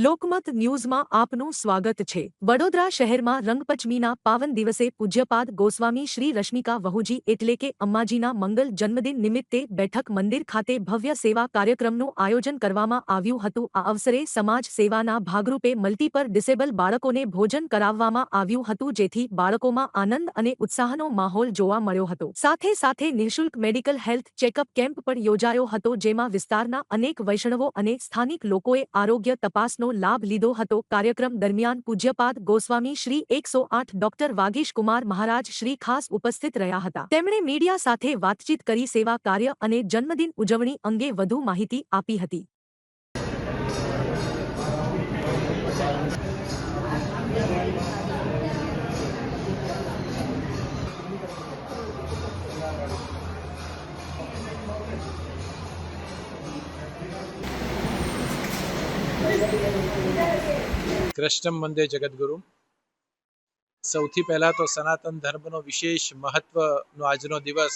લોકમત ન્યૂઝમાં આપનું સ્વાગત છે। વડોદરા શહેરમાં રંગપંચમીના પાવન દિવસે પૂજ્યપાદ ગોસ્વામી શ્રી રશ્મિકા વહુજી એટલે કે અમ્માજીના મંગલ જન્મદિન નિમિત્તે બેઠક મંદિર ખાતે ભવ્ય સેવા કાર્યક્રમનું આયોજન કરવામાં આવ્યું હતું। આ અવસરે સમાજ સેવાના ભાગરૂપે મલ્ટીપર ડિસેબલ બાળકોને ભોજન કરાવવામાં આવ્યું હતું, જેથી બાળકોમાં આનંદ અને ઉત્સાહનો માહોલ જોવા મળ્યો હતો। સાથે સાથે નિઃશુલ્ક મેડિકલ હેલ્થ ચેકઅપ કેમ્પ પણ યોજાયો હતો, જેમાં વિસ્તારના અનેક વૈષ્ણવો અને સ્થાનિક લોકોએ આરોગ્ય તપાસનો લાભ લીધો હતો। કાર્યક્રમ દરમિયાન પૂજ્યપાદ ગોસ્વામી શ્રી 108 ડોક્ટર વાગીશ કુમાર મહારાજ શ્રી ખાસ ઉપસ્થિત રહ્યા હતા। તેમણે મીડિયા સાથે વાતચીત કરી સેવા કાર્ય અને જન્મદિન ઉજવણી અંગે વધુ માહિતી આપી હતી। कृष्णम वंदे जगद्गुरु। सौथी पहला तो सनातन धर्मनो विशेष महत्वनो आजनो दिवस,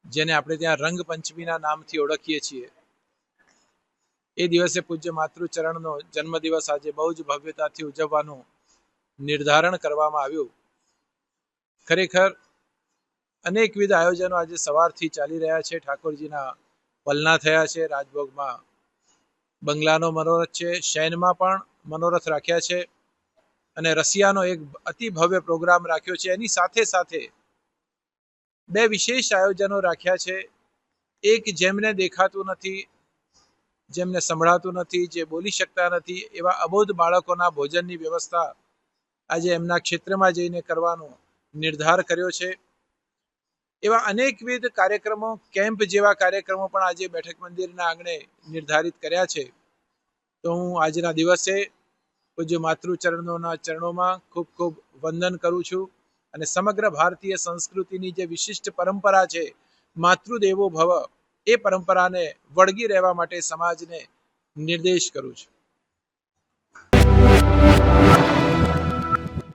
जेने आपणे त्यां रंगपंचमीना नामथी ओळखीए छीए, ए दिवसे पूज्य मातृचरणनो जन्मदिवस आज बहु ज भव्यताथी उजववानुं निर्धारण करवामां आव्युं। खरेखर अनेकविध आयोजनो आज सवारथी चाली रह्या छे। ठाकोरजीना पलना थया छे, राजभोगमां बंगलानो मनोरथ छे, शयनमा पण मनोरथ राख्या छे अने रसियानो एक अति भव्य प्रोग्राम राख्यो छे। एनी साथे साथे बे विशेष आयोजनो राख्या छे। एक जेमने देखातुं नथी, जेमने संभळातुं नथी, जे बोली शकता नथी, एवा अबोध बाळकोना भोजननी व्यवस्था आज एमना क्षेत्रमां जईने करवानो निर्धार कर्यो छे। एवा अनेकविध कार्यक्रमों, केम्प जेवा कार्यक्रमों पण आज बैठक मंदिरना आंगणे निर्धारित कर्या छे। तो हूँ आजना दिवसे पूज्य मातृचरणोना चरणोमां खूब खूब वंदन करूं छुं अने समग्र भारतीय संस्कृतिनी जे विशिष्ट परंपरा छे, मातृदेवो भव, ए परंपराने वळगी रहेवा माटे समाजने निर्देश करूं छुं।